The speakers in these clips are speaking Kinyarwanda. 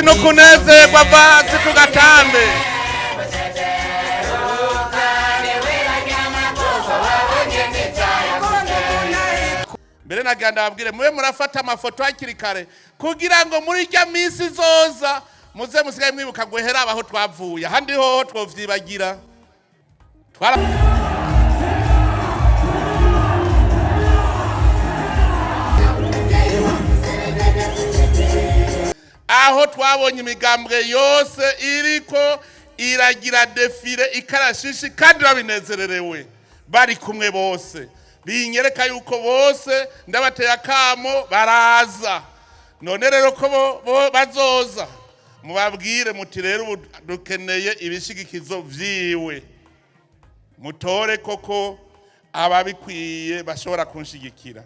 no kunezerwa basi tugatambe. Mbere naganda babwire mube murafata amafoto hakiri kare kugira ngo muri irya minsi zoza muze musigaye mwibuka guhera abaho twavuye handi hoho twovyibagira. Aho twabonye imigambwe yose iriko iragira defile ikarashishi kandi babinezererewe bari kumwe bose, binyereka yuko bose ndabateye akamo baraza. None rero ko bazoza mubabwire muti rero dukeneye ibishigikizo vyiwe, mutore koko ababikwiye bashobora kunshigikira.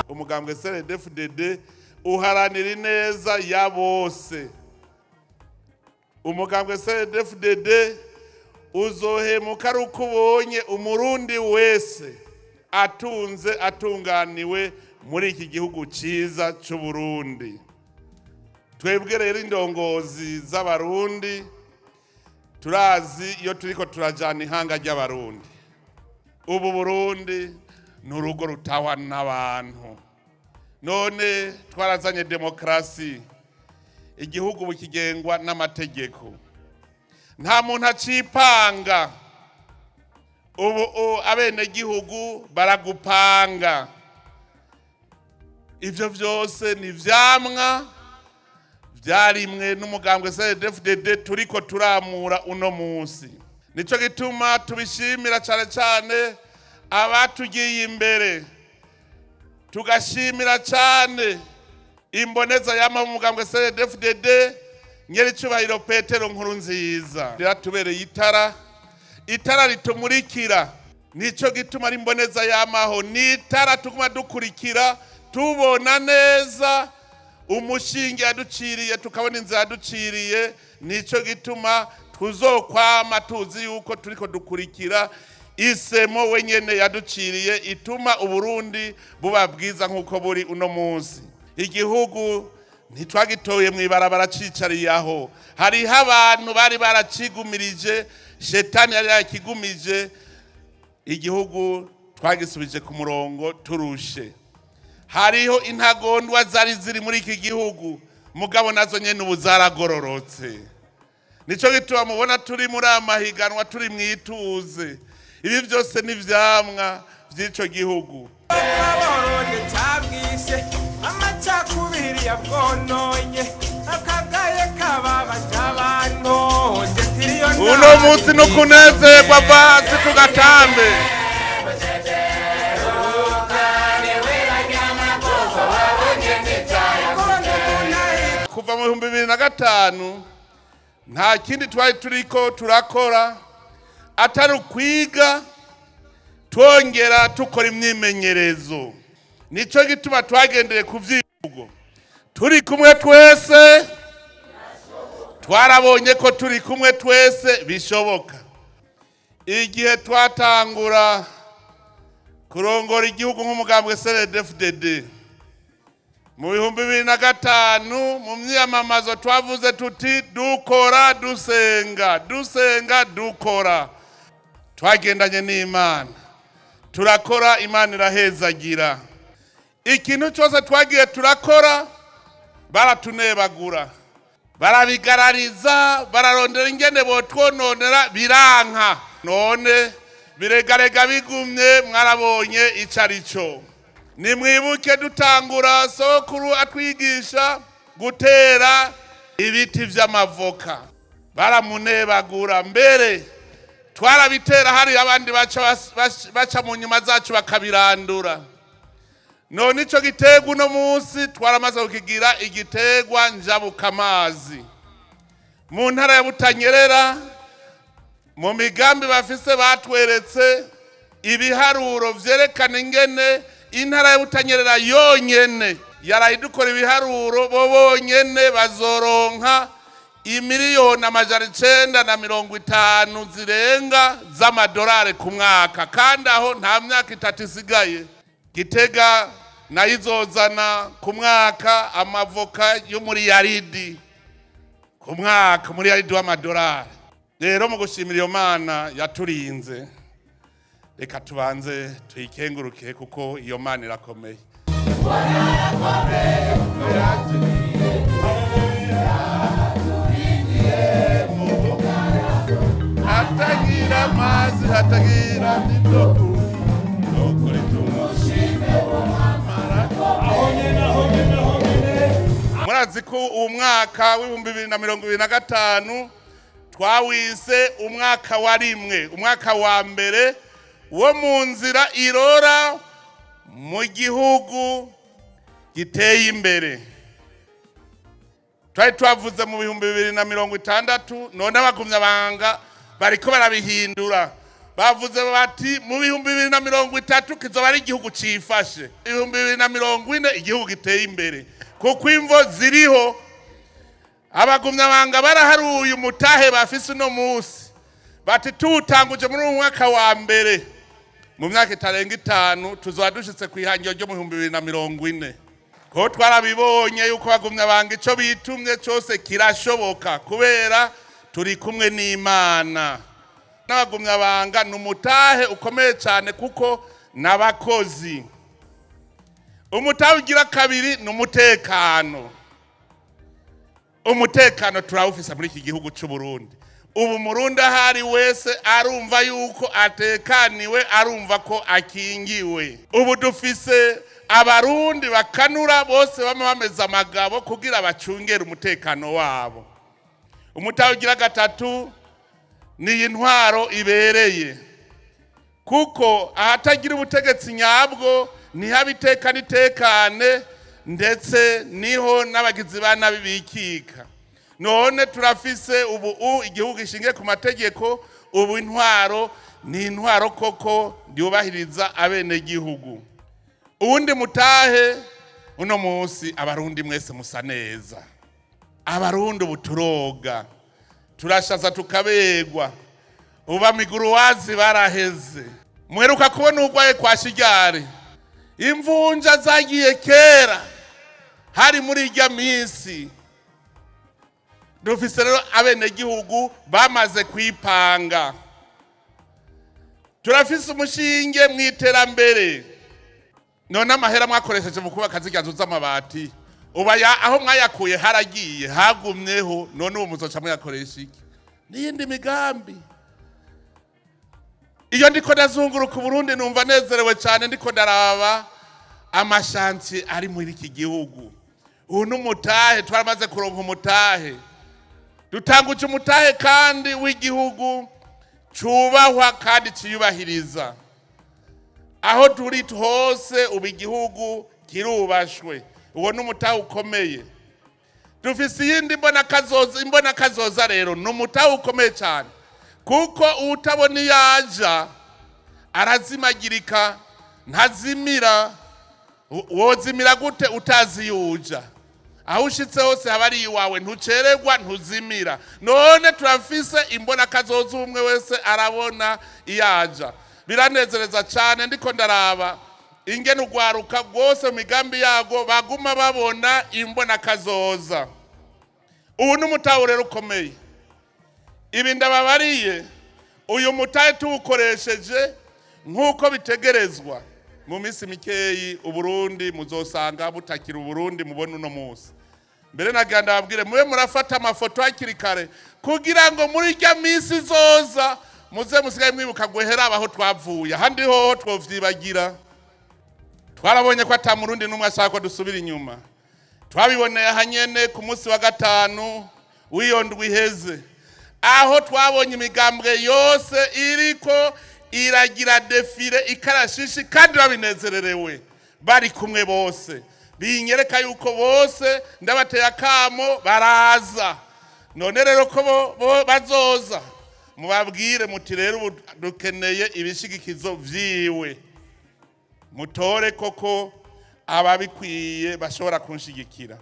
Umugambwe CNDD FDD uharanira ineza ya bose. Umugambwe CNDD FDD uzohemuka ari uko ubonye Umurundi wese atunze atunganiwe muri iki gihugu ciza c'Uburundi. Twebwe rero indongozi z'abarundi turazi iyo turiko turajana ihanga ry'abarundi. Ubu Burundi n'urugo rutawa n'abantu. None twarazanye demokrasi, igihugu bukigengwa n'amategeko. Nta muntu acipanga. Ubu abene gihugu baragupanga. Ivyo vyose ni vyamwa vyarimwe n'umugambwe CNDD FDD turiko turamura uno musi. Nico gituma tubishimira cyane cyane abatugiye imbere. Tugashimira cyane imboneza yama mu mugambwe CNDD FDD nyericubahiro Petero Nkurunziza. Riratubereye itara ritumurikira. Nico gituma ari imboneza yamaho n'itara tuguma dukurikira tubona neza umushinge yaduciriye tukabona inzira yaduciriye. Nico gituma tuzokwama tuzi yuko turiko dukurikira isemo wenyene yaduciriye ituma Uburundi buba bwiza nk'uko buri uno munsi. Igihugu ntitwagitoye mw'ibarabara cicariye aho, hariho abantu bari baracigumirije, shetani yari yakigumije, igihugu twagisubije ku murongo turushe. Hariho intagondwa zari ziri muri iki gihugu, mugabo nazo nyene ubu zaragororotse. Nico gituma mubona turi muri amahiganwa, turi mwituze. Ibi byose ni vyamwa vy'ico gihugu. Uno munsi no kunezerwa basi tugatambe. Kuva mu 2005 nta kindi twari turiko turakora atari ukwiga twongera tukora imyimenyerezo. Nico gituma twagendeye ku vy'igihugu. Turi kumwe twese, twarabonye ko turi kumwe twese bishoboka. Igihe twatangura kurongora igihugu nk'umugambwe CNDD FDD mu 2005 mu myiyamamazo twavuze tuti dukora dusenga, dusenga dukora. Twagendanye n'Imana, turakora, Imana irahezagira. Ikintu cyose twagiye turakora baratunebagura, barabigarariza, bararondera ingene botwononera, biranka. None biregarega bigumye, mwarabonye icarico. Nimwibuke dutangura sokuru atwigisha gutera ibiti vy'amavoka, baramunebagura, mbere twarabitera hari abandi baca mu nyuma zacu bakabirandura. None ico giterwa uno munsi twaramaze kukigira igiterwa njabukamazi. Mu ntara ya Butanyerera mu migambi bafise batweretse ibiharuro vyerekana ingene intara ya Butanyerera yonyene yarayidukora ibiharuro bo bonyene bazoronka imiliyoni 950 zirenga z'amadolari ku mwaka, kandi aho nta myaka 3 isigaye. Gitega nayizozana ku mwaka amavoka yo muri yaridi ku mwaka, muri yaridi w'amadolari. Rero mu gushimira iyo Mana yaturinze, reka tubanze tuyikenguruke kuko iyo Mana irakomeye. Hatagira amazi, hatagira n'ibyo murazi ko umwaka w'2025 twawise umwaka wa rimwe, umwaka wa mbere wo mu nzira irora mu gihugu giteye imbere. Twari twavuze mu 2060, none abagumyabanga bariko barabihindura, bavuze bati mu 2030 kizoba ari igihugu cifashe, 2040 igihugu giteye imbere. Kuko imvo ziriho, abagumyabanga baraharuye umutahe bafise no munsi, bati tutanguje muri umwaka wa mbere mu myaka itarenga 5 tuzoba dushitse kwihangiro ryo mu 2040. Ko twarabibonye yuko abagumyabanga ico bitumye cyose kirashoboka, kubera turi kumwe n'Imana. N'abagumyabanga n'umutahe ukomeye cyane kuko n'abakozi. Umutahe ugira kabiri n'umutekano. Umutekano turawufisa muri iki gihugu cy'u Burundi. Ubu Murundi ahari wese arumva yuko atekaniwe, arumva ko akingiwe. Ubu dufise abarundi bakanura bose bameze amagabo kugira bacungere umutekano wabo. Umutahe ugira gatatu ni intwaro ibereye, kuko ahatagira ubutegetsi nyabwo ntihabiteka nitekane, ndetse niho n'abagizi ba nabi bikika. None turafise ubu igihugu gishingiye ku mategeko, ubu intwaro ni intwaro koko yubahiriza abene gihugu. Uwundi mutahe uno munsi, abarundi mwese musa neza, abarundi ubu turoga, turashaza tukaberwa, uba miguruwazi baraheze. Muheruka kubona urwaye kwa Shigare, imvunja zagiye kera hari muri irya minsi. Dufise rero abenegihugu bamaze kwipanga, turafise umushinge mw'iterambere. None amahera mwakoresheje mu kubaka zirya nzu z'amabati uba aho mwayakuye haragiye hagumyeho, none ubu muzoca muyakoresha iki? N'iyindi migambi. Iyo ndiko ndazunguruka Burundi numva nezerewe cyane, ndiko ndaraba amashanti ari muri iki gihugu. Ubu n'umutahe, twaramaze kuronka umutahe, dutanguje umutahe kandi w'igihugu cubahwa kandi ciyubahiriza. Aho turi hose ubu igihugu kirubashwe, uwo n'umutahe ukomeye. Dufise iyindi imbona kazoza rero, n'umutahe ukomeye cyane, kuko utabona yaja arazimagirika, ntazimira. Wozimira gute utazi yuja? Aho ushitse hose haba ari iwawe, ntucererwa, ntuzimira. None turafise imbona kazoza, umwe wese arabona iyaja. Biranezereza cyane, ndiko ndaraba ingene ugwaruka rwose mu migambi yago baguma babona imbona kazoza. Ubu n'umutahe rero ukomeye. Ibi ndababariye, uyu mutahe tuwukoresheje nk'uko bitegerezwa, mu minsi mikeyi Uburundi muzosanga butakira Uburundi mubona uno munsi. Mbere naganda babwire mube murafata amafoto hakiri kare, kugira ngo muri irya minsi izoza muze musigaye mwibuka guhera aho twavuye. Ahandi hoho twovyibagira. Twarabonye ko ata Murundi n'umwe ashaka ko dusubira inyuma. Twabiboneye hanyene ku munsi wa gatanu w'iyo ndwi iheze, aho twabonye imigambwe yose iriko iragira defile ikarashishi kandi babinezererewe bari kumwe bose. Binyereka yuko bose ndabateye akamo baraza. None rero ko bazoza, mubabwire muti rero dukeneye ibishigikizo vyiwe, mutore koko ababikwiye bashobora kunshigikira.